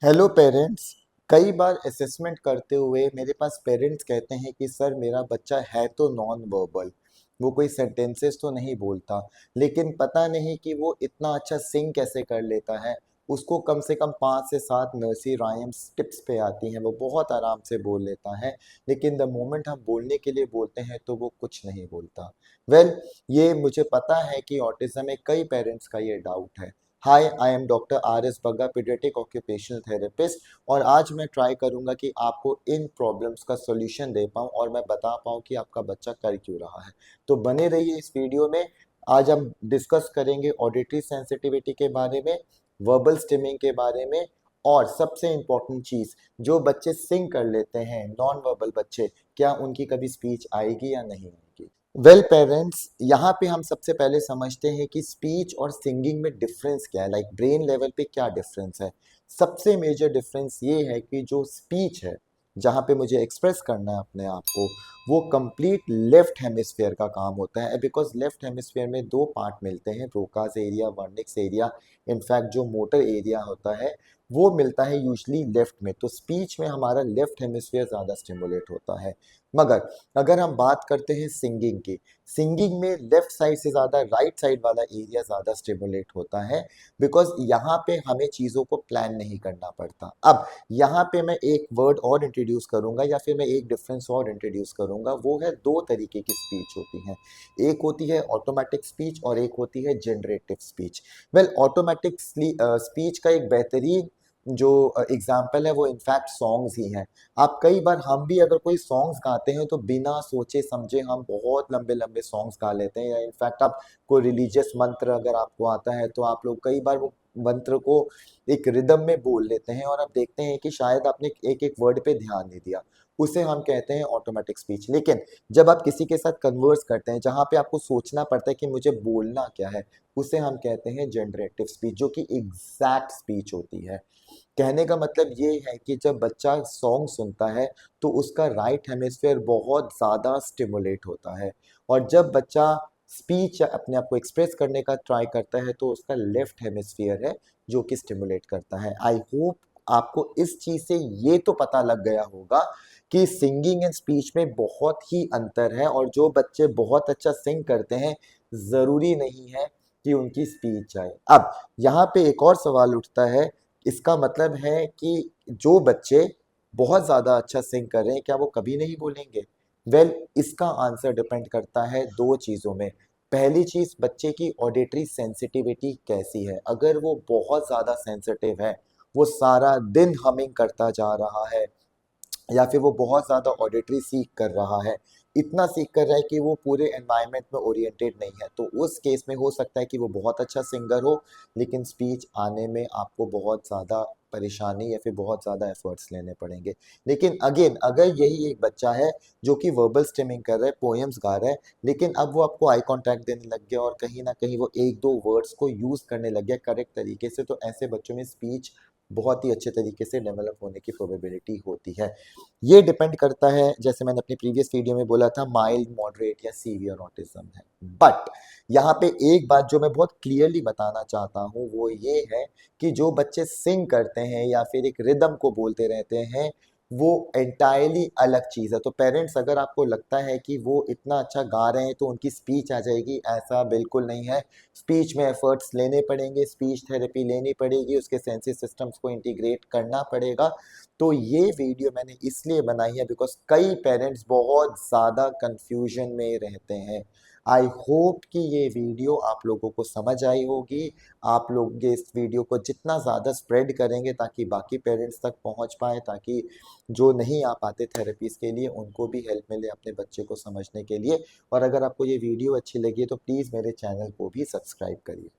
Hello parents. कई बार assessment करते हुए मेरे पास पेरेंट्स कहते हैं कि सर मेरा बच्चा है तो नॉन वर्बल, वो कोई सेंटेंसेस तो नहीं बोलता, लेकिन पता नहीं कि वो इतना अच्छा सिंग कैसे कर लेता है। उसको कम से कम 5 से 7 नर्सरी राइम्स टिप्स पे आती हैं, वो बहुत आराम से बोल लेता है, लेकिन द मोमेंट हम बोलने के लिए बोलते हैं तो वो कुछ नहीं बोलता। ये मुझे पता है कि ऑटिज्म में कई पेरेंट्स का ये डाउट है। Hi, I am doctor R S Bagga, paediatric occupational therapist, और आज मैं ट्राई करूंगा कि आपको इन प्रॉब्लम्स का सॉल्यूशन दे पाऊं और मैं बता पाऊं कि आपका बच्चा कर क्यों रहा है। तो बने रहिए इस वीडियो में। आज हम डिस्कस करेंगे ऑडिटरी सेंसिटिविटी के बारे में, वर्बल स्टिमिंग के बारे में, और सबसे इम्पोर्टेंट चीज, जो बच्चे सिंग कर लेते हैं नॉन वर्बल बच्चे, क्या उनकी कभी स्पीच आएगी या नहीं आएगी। पेरेंट्स, यहाँ पे हम सबसे पहले समझते हैं कि स्पीच और सिंगिंग में डिफरेंस क्या है, लाइक ब्रेन लेवल पे क्या डिफरेंस है। सबसे मेजर डिफरेंस ये है कि जो स्पीच है, जहाँ पे मुझे एक्सप्रेस करना है अपने आप को, वो कंप्लीट लेफ्ट हेमिस्फेयर का काम होता है, बिकॉज लेफ्ट हेमिस्फेयर में दो पार्ट मिलते हैं, Broca's area, Wernicke's area. In fact जो मोटर एरिया होता है वो मिलता है यूजली लेफ्ट में, तो स्पीच में हमारा लेफ्ट हेमिस्फेयर ज़्यादा स्टिमुलेट होता है। मगर अगर हम बात करते हैं सिंगिंग की, सिंगिंग में लेफ्ट साइड से ज़्यादा राइट साइड वाला एरिया ज़्यादा स्टिमुलेट होता है, बिकॉज यहाँ पे हमें चीज़ों को प्लान नहीं करना पड़ता। अब यहाँ पे मैं एक वर्ड और इंट्रोड्यूस करूंगा, या फिर मैं एक डिफरेंस और इंट्रोड्यूस करूंगा, वो है दो तरीके की स्पीच होती हैं। एक होती है ऑटोमेटिक स्पीच और एक होती है जनरेटिव स्पीच। ऑटोमेटिक स्पीच का एक बेहतरीन जो एग्जाम्पल है वो इनफैक्ट सॉन्ग्स ही हैं। आप कई बार, हम भी अगर कोई सॉन्ग्स गाते हैं तो बिना सोचे समझे हम बहुत लंबे लंबे सॉन्ग्स गा लेते हैं, या इनफैक्ट आप कोई रिलीजियस मंत्र अगर आपको आता है तो आप लोग कई बार वो मंत्र को एक रिदम में बोल लेते हैं, और आप देखते हैं कि शायद आपने एक एक वर्ड पे ध्यान नहीं दिया। उसे हम कहते हैं ऑटोमेटिक स्पीच। लेकिन जब आप किसी के साथ कन्वर्स करते हैं जहां पे आपको सोचना पड़ता है कि मुझे बोलना क्या है, उसे हम कहते हैं जनरेटिव स्पीच, जो कि एग्जैक्ट स्पीच होती है। कहने का मतलब ये है कि जब बच्चा सॉन्ग सुनता है तो उसका राइट हेमिस्फेयर बहुत ज़्यादा स्टिमुलेट होता है, और जब बच्चा स्पीच अपने आप को एक्सप्रेस करने का ट्राई करता है तो उसका लेफ्ट हेमिस्फियर है जो कि स्टिमुलेट करता है। आई होप आपको इस चीज़ से ये तो पता लग गया होगा कि सिंगिंग एंड स्पीच में बहुत ही अंतर है, और जो बच्चे बहुत अच्छा सिंग करते हैं ज़रूरी नहीं है कि उनकी स्पीच आए। अब यहाँ पे एक और सवाल उठता है, इसका मतलब है कि जो बच्चे बहुत ज़्यादा अच्छा सिंग कर रहे हैं क्या वो कभी नहीं बोलेंगे। इसका आंसर डिपेंड करता है दो चीज़ों में। पहली चीज़, बच्चे की ऑडिटरी सेंसिटिविटी कैसी है। अगर वो बहुत ज़्यादा सेंसिटिव है, वो सारा दिन हमिंग करता जा रहा है, या फिर वो बहुत ज़्यादा ऑडिटरी सीख कर रहा है, इतना सीख कर रहा है कि वो पूरे एनवायरनमेंट में ओरिएंटेड नहीं है, तो उस केस में हो सकता है कि वो बहुत अच्छा सिंगर हो, लेकिन स्पीच आने में आपको बहुत ज़्यादा परेशानी या फिर बहुत ज़्यादा एफर्ट्स लेने पड़ेंगे। लेकिन अगेन, अगर यही एक बच्चा है जो कि वर्बल स्टिमिंग कर रहा है, पोएम्स गा रहा है, लेकिन अब वो आपको आई कांटेक्ट देने लग गया और कहीं ना कहीं वो एक दो वर्ड्स को यूज़ करने लग गया करेक्ट तरीके से, तो ऐसे बच्चों में स्पीच बहुत ही अच्छे तरीके से डेवलप होने की प्रोबेबिलिटी होती है। ये डिपेंड करता है, जैसे मैंने अपनी प्रीवियस वीडियो में बोला था, माइल्ड, मॉडरेट या सीवियर ऑटिज्म है। बट यहाँ पे एक बात जो मैं बहुत क्लियरली बताना चाहता हूँ वो ये है कि जो बच्चे सिंग करते हैं या फिर एक रिदम को बोलते रहते हैं, वो एंटायरली अलग चीज़ है। तो पेरेंट्स, अगर आपको लगता है कि वो इतना अच्छा गा रहे हैं तो उनकी स्पीच आ जाएगी, ऐसा बिल्कुल नहीं है। स्पीच में एफर्ट्स लेने पड़ेंगे, स्पीच थेरेपी लेनी पड़ेगी, उसके सेंसरी सिस्टम्स को इंटीग्रेट करना पड़ेगा। तो ये वीडियो मैंने इसलिए बनाई है बिकॉज कई पेरेंट्स बहुत ज़्यादा कंफ्यूजन में रहते हैं। आई होप कि ये वीडियो आप लोगों को समझ आई होगी। आप लोग ये इस वीडियो को जितना ज़्यादा स्प्रेड करेंगे ताकि बाकी पेरेंट्स तक पहुंच पाए, ताकि जो नहीं आ पाते थेरेपीज़ के लिए उनको भी हेल्प मिले अपने बच्चे को समझने के लिए। और अगर आपको ये वीडियो अच्छी लगी है तो प्लीज़ मेरे चैनल को भी सब्सक्राइब करिए।